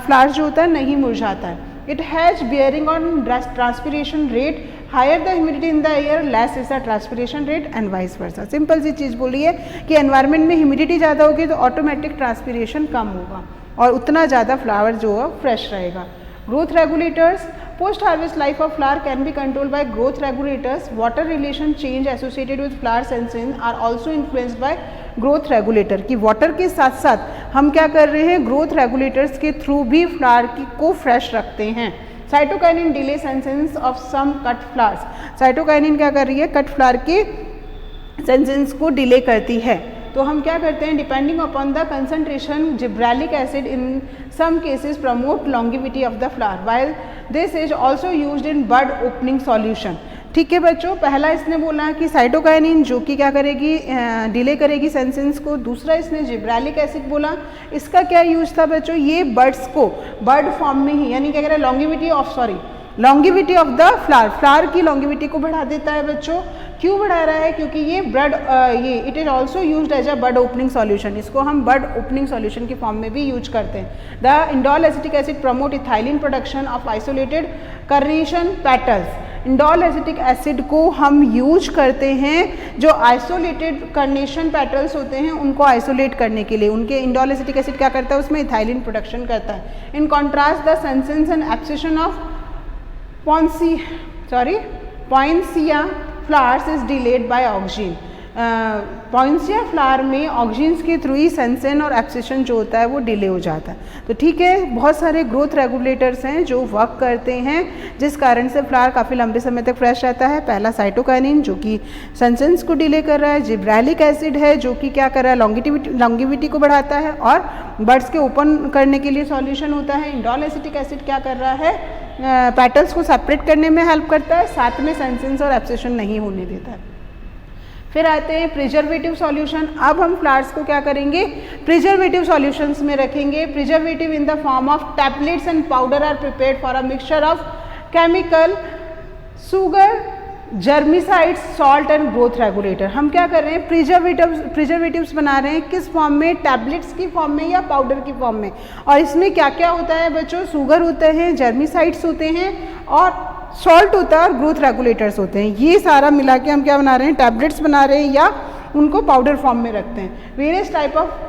फ्लावर जो होता है नहीं मुरझाता है। It has bearing on transpiration rate. Higher the humidity in the air, less is the transpiration rate and vice versa. Simple सी चीज़ बोली है कि एनवायरनमेंट में ह्यूमिडिटी ज़्यादा होगी तो ऑटोमेटिक ट्रांसपिरेशन कम होगा और उतना ज़्यादा फ्लावर जो है फ्रेश रहेगा। Growth regulators. Post harvest life of flower can be controlled by growth regulators. Water relation change associated with flower sensation are also influenced by growth regulator. कि वाटर के साथ साथ हम क्या कर रहे हैं, ग्रोथ रेगुलेटर्स के थ्रू भी फ्लावर को फ्रेश रखते हैं। Cytokinin delay senescence of some cut flowers. Cytokinin क्या कर रही है, कट फ्लावर के सेंसेंस को डिले करती है। तो हम क्या करते हैं, depending upon the concentration gibberellic acid in some cases promote longevity of the flower while this is also used in bud opening solution. ठीक है बच्चों, पहला इसने बोला है कि साइटोकाइनिन जो कि क्या करेगी, डिले करेगी सेंसेंस को। दूसरा इसने जिब्रेलिक एसिड बोला, इसका क्या यूज था बच्चों, ये बर्ड्स को बर्ड फॉर्म में ही, यानी क्या कह रहे हैं, लॉन्गिविटी ऑफ द फ्लावर की लॉन्गिविटी को बढ़ा देता है बच्चों। क्यों बढ़ा रहा है, क्योंकि ये it is also used as a bud opening solution. इसको हम बड ओपनिंग सॉल्यूशन की फॉर्म में भी यूज करते हैं। The indole acetic acid promote ethylene production of isolated carnation petals. Indole acetic acid को हम यूज करते हैं जो आइसोलेटेड कार्नेशन पेटल्स होते हैं उनको आइसोलेट करने के लिए। उनके इंडोल एसिटिक एसिड क्या करता है, उसमें इथाइलिन प्रोडक्शन करता है। In contrast the senescence and abscission of poinsettia flowers is delayed by oxygen. Poinsettia flower में ऑक्सीजन के थ्रू ही सेंसेन और एब्सेशन जो होता है वो डिले हो जाता है। तो ठीक है, बहुत सारे ग्रोथ रेगुलेटर्स हैं जो वर्क करते हैं जिस कारण से फ्लावर काफ़ी लंबे समय तक फ्रेश रहता है। पहला साइटोकाइनिन जो कि सेंसेंस को डिले कर रहा है, जिब्रेलिक एसिड है जो कि क्या कर रहा है, लॉन्गिविटी को बढ़ाता है और बर्ड्स के ओपन करने के लिए सॉल्यूशन होता है। इंडोल एसिटिक एसिड क्या कर रहा है, पेटल्स को सेपरेट करने में हेल्प करता है, साथ में सेंसेंस और एब्सेशन नहीं होने देता है। फिर आते हैं प्रिजर्वेटिव सॉल्यूशन। अब हम फ्लावर्स को क्या करेंगे, प्रिजर्वेटिव सॉल्यूशंस में रखेंगे। Preservative in the form of tablets and powder are prepared for a mixture of chemical, sugar, germicides, salt and growth regulator. हम क्या कर रहे हैं, प्रिजर्वेटिव्स बना रहे हैं। किस फॉर्म में, टैबलेट्स की फॉर्म में या पाउडर की फॉर्म में। और इसमें क्या क्या होता है बच्चों, शुगर होते हैं, जर्मिसाइड्स होते हैं और सॉल्ट होता है और ग्रोथ रेगुलेटर्स होते हैं। ये सारा मिला के हम क्या बना रहे हैं, टैबलेट्स बना रहे हैं या उनको पाउडर फॉर्म में रखते हैं। Various type of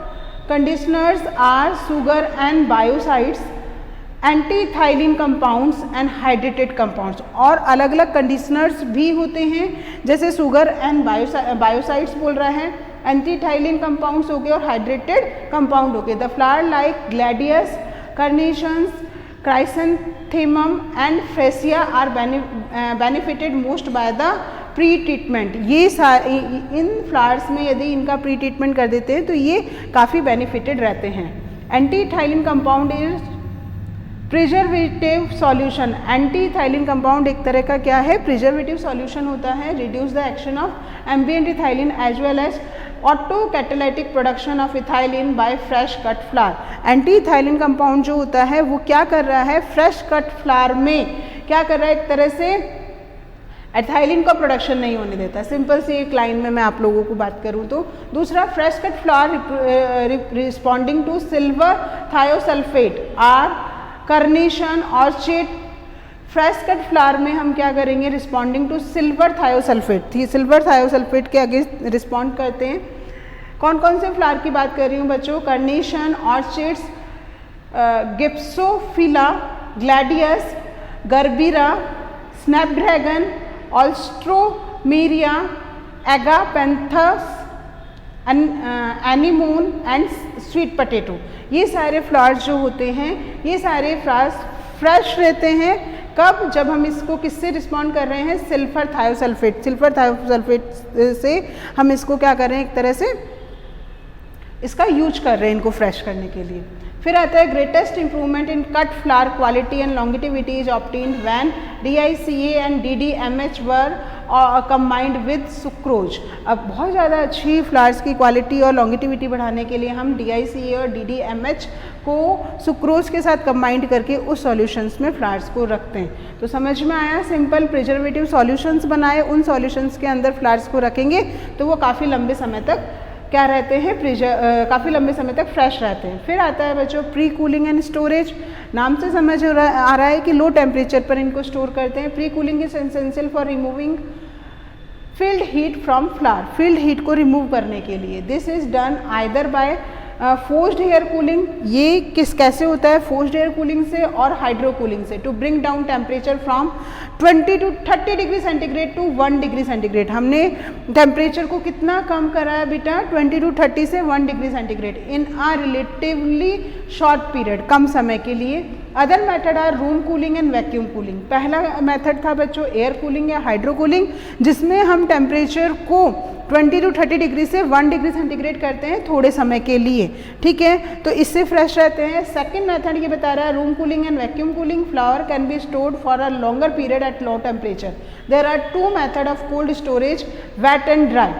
conditioners are sugar and biocides, antiethylene compounds and hydrated compounds. और अलग अलग कंडीशनर्स भी होते हैं, जैसे शुगर एंड बायोसाइड्स बोल रहा है, एंटीथाइलिन कंपाउंड्स हो गए और हाइड्रेटेड कंपाउंड हो गए। The flower like gladiolus, carnations, chrysanthemum and freesia are benefited most by the pre treatment. ये इन फ्लावर्स में यदि इनका प्री ट्रीटमेंट कर देते हैं तो ये काफ़ी बेनिफिटेड रहते हैं। Antiethylene compound is preservative solution. Antiethylene compound एक तरह का क्या है, प्रिजर्वेटिव सॉल्यूशन होता है। Reduce the action of ambient ethylene as well as auto catalytic production of ethylene by fresh cut flower. Antiethylene compound जो होता है वो क्या कर रहा है, फ्रेश कट फ्लावर में क्या कर रहा है, एक तरह से एथाइलिन का प्रोडक्शन नहीं होने देता। सिंपल सी एक लाइन में मैं आप लोगों को बात करूं तो। दूसरा, fresh cut flower responding to silver thiosulphate are carnation orchid. Fresh cut flower में हम क्या करेंगे, responding to silver thiosulphate, silver thiosulphate के अगेंस्ट रिस्पॉन्ड करते हैं। कौन कौन से फ्लावर की बात कर रही हूँ बच्चों, carnation, orchids, gypsophila, gladiolus, gerbera, snapdragon, alstroemeria, agapanthus, anemone and sweet potato. ये सारे फ्लावर्स जो होते हैं, ये सारे फ्लावर्स फ्रेश रहते हैं। कब, जब हम इसको किससे रिस्पॉन्ड कर रहे हैं, सिल्वर थायोसल्फेट। सिल्वर थायोसल्फेट से हम इसको क्या कर रहे हैं, एक तरह से इसका यूज कर रहे हैं इनको फ्रेश करने के लिए। फिर आता है greatest improvement in cut flower quality and longevity is obtained when DICA and DDMH were combined with sucrose. अब बहुत ज़्यादा अच्छी फ्लावर्स की क्वालिटी और लॉन्गिटिविटी बढ़ाने के लिए हम DICA और DDMH को सुक्रोज के साथ कंबाइंड करके उस सॉल्यूशंस में फ्लावर्स को रखते हैं। तो समझ में आया, सिंपल प्रिजर्वेटिव सॉल्यूशंस बनाए, उन सॉल्यूशंस के अंदर फ्लावर्स को रखेंगे तो वो काफ़ी लंबे समय तक क्या रहते हैं, काफ़ी लंबे समय तक फ्रेश रहते हैं। फिर आता है बच्चों प्री कूलिंग एंड स्टोरेज। नाम से समझ आ रहा है कि लो टेम्परेचर पर इनको स्टोर करते हैं। Pre cooling is essential for removing field heat from flower. Field heat को रिमूव करने के लिए this is done either by forced air cooling. ये कैसे होता है, फोर्स्ड एयर कूलिंग से और हाइड्रो कूलिंग से, to bring down temperature from 20 to 30 degree centigrade to 1 degree centigrade. हमने टेम्परेचर को कितना कम करा है बेटा, 20 to 30 से 1 degree centigrade in a relatively short period, कम समय के लिए। Other method are room cooling and vacuum cooling. पहला मेथड था बच्चों एयर कूलिंग या हाइड्रो कूलिंग, जिसमें हम टेम्परेचर को 20 to 30 डिग्री से 1 डिग्री सेंटीग्रेड करते हैं थोड़े समय के लिए, ठीक है, तो इससे फ्रेश रहते हैं। सेकंड मेथड ये बता रहा है room cooling and vacuum cooling. Flower can be stored for a longer period at low temperature. There are two method of cold storage, wet and dry.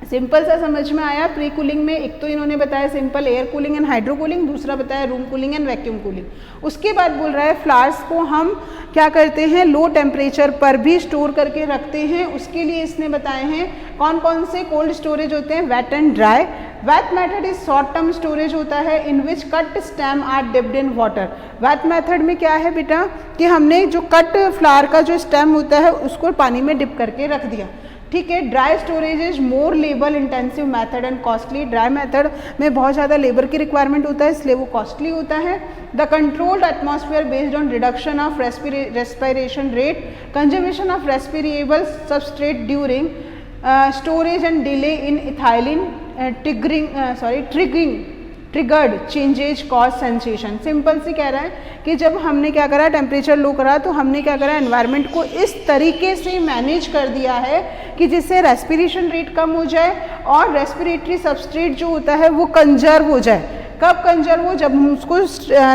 Simple सा समझ में आया। प्री कूलिंग में एक तो इन्होंने बताया simple air cooling and hydro cooling, दूसरा बताया room cooling and vacuum cooling. उसके बाद बोल रहा है फ्लावर्स को हम क्या करते हैं, लो टेम्परेचर पर भी स्टोर करके रखते हैं। उसके लिए इसने बताए हैं कौन कौन से कोल्ड स्टोरेज होते हैं, wet and dry. Wet method is short term storage होता है in which cut stem are dipped in water. Wet method में क्या है बेटा कि हमने जो कट फ्लावर का जो स्टेम होता है उसको पानी में डिप करके रख दिया, ठीक है। Dry storage is more labour intensive method and costly. Dry method में बहुत ज़्यादा लेबर की रिक्वायरमेंट होता है, इसलिए वो कॉस्टली होता है। The controlled atmosphere based on reduction of respiration rate, conservation of respirable substrate during storage and delay in ethylene triggered changes cause senescence. Simple से कह रहा है कि जब हमने क्या करा, टेम्परेचर लो करा, तो हमने क्या करा, एनवायरनमेंट को इस तरीके से मैनेज कर दिया है कि जिससे रेस्पिरेशन रेट कम हो जाए और रेस्पिरेटरी सबस्ट्रेट जो होता है वो कंजर्व हो जाए। कब कंजर्व हो, जब हम उसको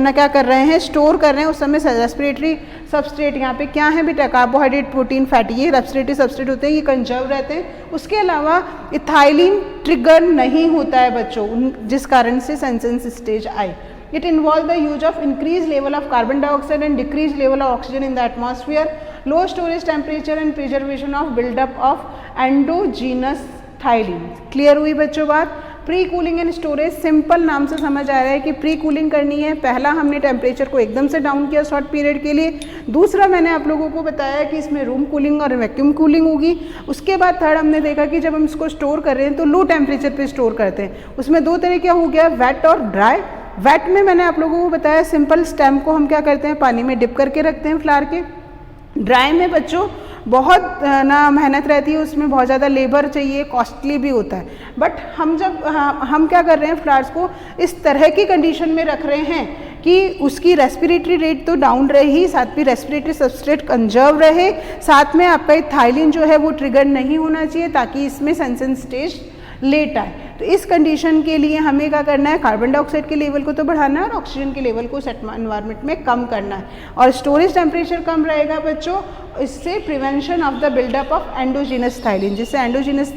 ना क्या कर रहे हैं, स्टोर कर रहे हैं, उस समय रेस्पिरेटरी सबस्ट्रेट यहाँ पे क्या है बेटा, कार्बोहाइड्रेट, प्रोटीन, फैटी, ये रेस्पिरेटरी सबस्ट्रेट होते हैं, ये कंजर्व रहते हैं। उसके अलावा इथाइलिन ट्रिगर नहीं होता है बच्चों, जिस कारण से सेंसेंस स्टेज आई। It involve the use of increase level of carbon dioxide and decrease level of oxygen in the atmosphere, low storage temperature and preservation of buildup of endogenous ethylene. Clear हुई बच्चों बात। Pre cooling and storage, simple नाम से समझ आ रहा है कि pre cooling करनी है। पहला हमने टेम्परेचर को एकदम से डाउन किया शॉर्ट पीरियड के लिए। दूसरा मैंने आप लोगों को बताया कि इसमें रूम कूलिंग और वैक्यूम कूलिंग होगी। उसके बाद थर्ड हमने देखा कि जब हम इसको स्टोर कर रहे हैं तो लो टेम्परेचर पे स्टोर करते हैं। उसमें दो तरह क्या हो गया, वेट और ड्राई। वेट में मैंने आप लोगों को बताया सिंपल स्टेम को हम क्या करते हैं, पानी में डिप करके रखते हैं फ्लावर के। ड्राई में बच्चों बहुत ना मेहनत रहती है उसमें, बहुत ज़्यादा लेबर चाहिए, कॉस्टली भी होता है। बट हम क्या कर रहे हैं, फ्लावर्स को इस तरह की कंडीशन में रख रहे हैं कि उसकी रेस्पिरेटरी रेट तो डाउन रहे ही, साथ में रेस्पिरेटरी सबस्ट्रेट कंजर्व रहे, साथ में आपका इथाइलिन जो है वो ट्रिगर नहीं होना चाहिए ताकि इसमें सेंसन स्टेज लेट आए। तो इस कंडीशन के लिए हमें क्या करना है, कार्बन डाइऑक्साइड के लेवल को तो बढ़ाना है और ऑक्सीजन के लेवल को एनवायरनमेंट में कम करना है, और स्टोरेज टेम्परेचर कम रहेगा बच्चों। इससे prevention of the buildup of endogenous ethylene, जिससे एंडोजीनस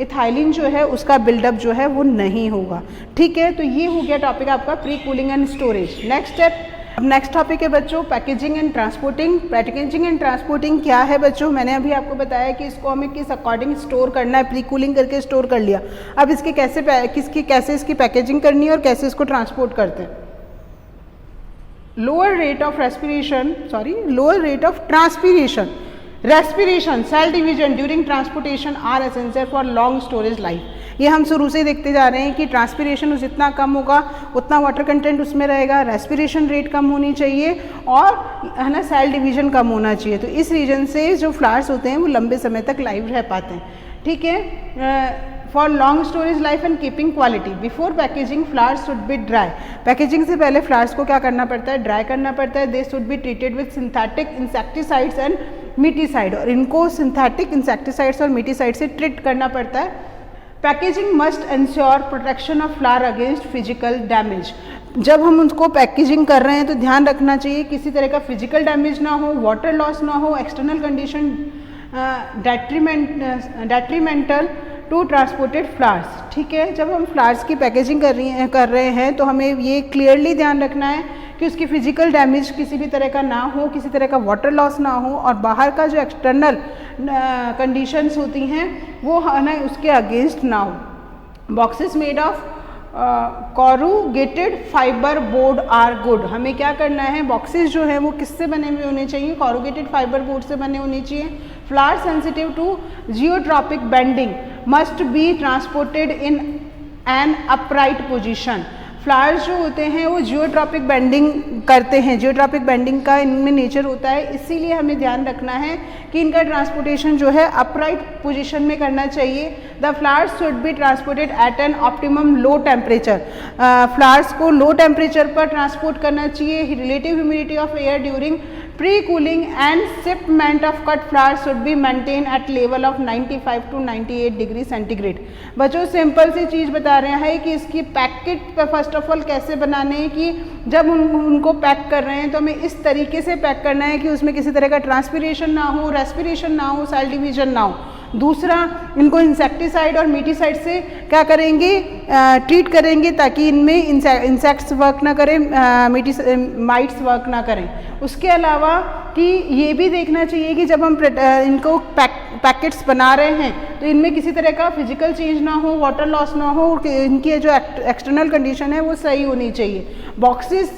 इथाइलिन जो है उसका बिल्डअप जो है वो नहीं होगा। ठीक है, तो ये हो गया टॉपिक आपका pre cooling and storage. Next step, अब नेक्स्ट टॉपिक है बच्चों packaging and transporting. Packaging and transporting क्या है बच्चों, मैंने अभी आपको बताया कि इसको हमें किस अकॉर्डिंग स्टोर करना है, प्री कूलिंग करके स्टोर कर लिया। अब इसके कैसे इसकी पैकेजिंग करनी है और कैसे इसको ट्रांसपोर्ट करते हैं। Lower rate of transpiration, respiration, cell division during transportation are essential for long storage life. ये हम शुरू से देखते जा रहे हैं कि ट्रांसपीरेशन जितना कम होगा उतना वाटर कंटेंट उसमें रहेगा, रेस्पिरेशन रेट कम होनी चाहिए और है ना सेल डिवीजन कम होना चाहिए। तो इस रीजन से जो फ्लावर्स होते हैं वो लंबे समय तक लाइव रह पाते हैं। ठीक है, for long storage life and keeping quality, before packaging flowers should B dry. Packaging से पहले फ्लावर्स को क्या करना पड़ता है, ड्राई करना पड़ता है। They should be treated with synthetic insecticides and miticide, और इनको सिंथेटिक इंसेक्टिसाइड्स और मीटीसाइड से ट्रीट करना पड़ता है। Packaging must ensure protection of flower against physical damage. जब हम उनको पैकेजिंग कर रहे हैं तो ध्यान रखना चाहिए किसी तरह का फिजिकल डैमेज ना हो, वाटर लॉस ना हो, external condition detrimental to transported flowers. ठीक है, जब हम फ्लावर्स की पैकेजिंग कर रहे हैं तो हमें ये क्लियरली ध्यान रखना है कि उसकी फिजिकल डैमेज किसी भी तरह का ना हो, किसी तरह का वाटर लॉस ना हो, और बाहर का जो एक्सटर्नल कंडीशंस होती हैं वो है ना उसके अगेंस्ट ना हो। Boxes made of corrugated fibre board are good. हमें क्या करना है, बॉक्सेस जो है वो किससे बने हुए होने चाहिए, कॉरूगेटेड फाइबर बोर्ड से बने होने चाहिए। Flower sensitive to geotropic bending must be transported in an upright position. Flowers जो होते हैं वो जियोट्रॉपिक बेंडिंग करते हैं, जियोट्रॉपिक बेंडिंग का इनमें नेचर होता है, इसीलिए हमें ध्यान रखना है कि इनका ट्रांसपोर्टेशन जो है अपराइट पोजीशन में करना चाहिए। The flowers should be transported at an optimum low temperature. Flowers को लो टेम्परेचर पर ट्रांसपोर्ट करना चाहिए। Relative humidity of air during pre-cooling and shipment of cut flowers should be maintained at level of 95 to 98 degree centigrade. बच्चों simple सी चीज़ बता रहे हैं कि इसकी पैकेट फर्स्ट ऑफ ऑल कैसे बनाने हैं कि जब उनको पैक कर रहे हैं तो हमें इस तरीके से पैक करना है कि उसमें किसी तरह का ट्रांसपीरेशन ना हो, रेस्पिरेशन ना हो, सेल डिवीजन ना हो। दूसरा, इनको इंसेक्टिसाइड और मीटीसाइड से क्या करेंगे, ट्रीट करेंगे ताकि इनमें इंसेक्ट्स वर्क ना करें, माइट्स वर्क ना करें। उसके अलावा कि ये भी देखना चाहिए कि जब हम इनको पैकेट्स बना रहे हैं तो इनमें किसी तरह का फिजिकल चेंज ना हो, वाटर लॉस ना हो, इनकी जो एक्सटर्नल कंडीशन है वो सही होनी चाहिए। बॉक्सेस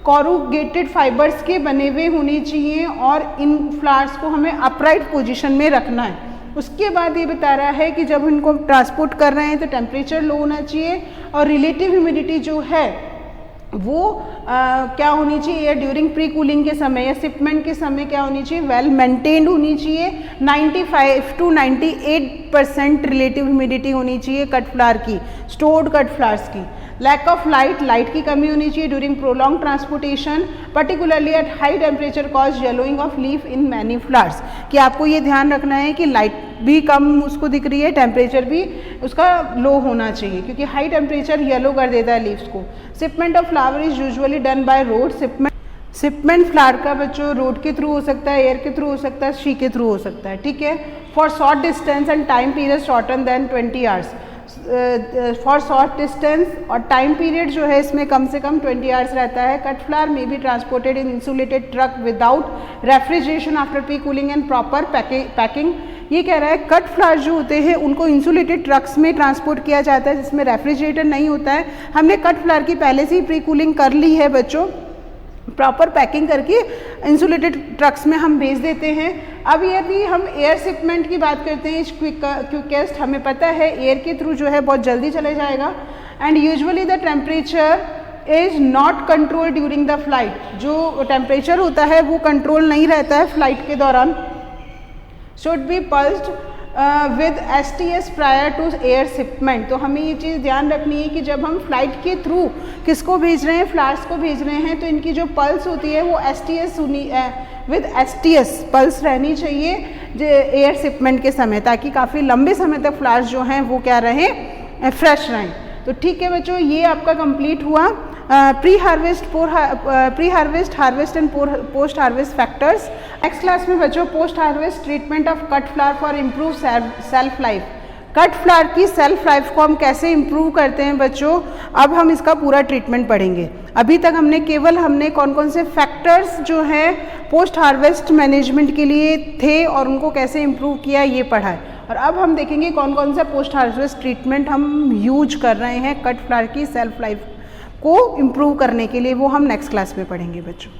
कॉरूगेटेड फाइबर्स के बने हुए होने चाहिए और इन फ्लावर्स को हमें अपराइट पोजीशन में रखना है। उसके बाद ये बता रहा है कि जब इनको ट्रांसपोर्ट कर रहे हैं तो टेम्परेचर लो होना चाहिए और रिलेटिव ह्यूमिडिटी जो है वो क्या होनी चाहिए, ड्यूरिंग प्री कूलिंग के समय या शिपमेंट के समय क्या होनी चाहिए, वेल मेंटेन्ड होनी चाहिए। 95 to 98% रिलेटिव ह्यूमिडिटी होनी चाहिए कट फ्लावर की, स्टोर्ड कट फ्लावर्स की। लैक ऑफ लाइट की कमी होनी चाहिए during prolong transportation, particularly at high temperature cause yellowing of leaf in many flowers. कि आपको ये ध्यान रखना है कि लाइट भी कम उसको दिख रही है, टेम्परेचर भी उसका लो होना चाहिए क्योंकि हाई टेम्परेचर येलो कर देता है लीव्स को। Shipment of flower is usually done by road. Shipment flower का बच्चों रोड के थ्रू हो सकता है, एयर के थ्रू हो सकता है, शी के थ्रू हो सकता है। ठीक है, for short distance and time period shorter than 20 hours. For short distance और टाइम पीरियड जो है इसमें कम से कम 20 आवर्स रहता है। Cut flower may be transported in insulated truck without refrigeration after pre cooling and proper packing. ये कह रहा है कट फ्लावर जो होते हैं उनको इंसुलेटेड ट्रक्स में ट्रांसपोर्ट किया जाता है जिसमें रेफ्रिजरेटर नहीं होता है। हमने कट फ्लावर की पहले से ही प्री कूलिंग कर ली है बच्चों, प्रॉपर पैकिंग करके इंसुलेटेड ट्रक्स में हम भेज देते हैं। अब यदि हम एयर शिपमेंट की बात करते हैं, क्विकेस्ट हमें पता है एयर के थ्रू जो है बहुत जल्दी चले जाएगा and usually the temperature is not control during the flight. जो टेम्परेचर होता है वो कंट्रोल नहीं रहता है फ्लाइट के दौरान। Should be pulsed with STS prior to air shipment. तो हमें ये चीज़ ध्यान रखनी है कि जब हम फ्लाइट के थ्रू किसको भेज रहे हैं, फ्लावर्स को भेज रहे हैं, तो इनकी जो पल्स होती है वो STS विद STS पल्स रहनी चाहिए एयर शिपमेंट के समय, ताकि काफ़ी लंबे समय तक फ्लावर्स जो हैं वो क्या रहें, फ्रेश रहें। तो ठीक है बच्चों, ये आपका कंप्लीट हुआ pre harvest, harvest and post harvest factors. Next class में बच्चों post harvest treatment of cut flower for improve self life. Cut flower की सेल्फ लाइफ को हम कैसे इम्प्रूव करते हैं बच्चों, अब हम इसका पूरा ट्रीटमेंट पढ़ेंगे। अभी तक हमने कौन कौन से फैक्टर्स जो हैं पोस्ट हार्वेस्ट मैनेजमेंट के लिए थे और उनको कैसे इम्प्रूव किया ये पढ़ा है, और अब हम देखेंगे कौन कौन सा पोस्ट हार्वेस्ट ट्रीटमेंट हम यूज कर रहे हैं कट फ्लावर की सेल्फ लाइफ को इम्प्रूव करने के लिए, वो हम नेक्स्ट क्लास में पढ़ेंगे बच्चों।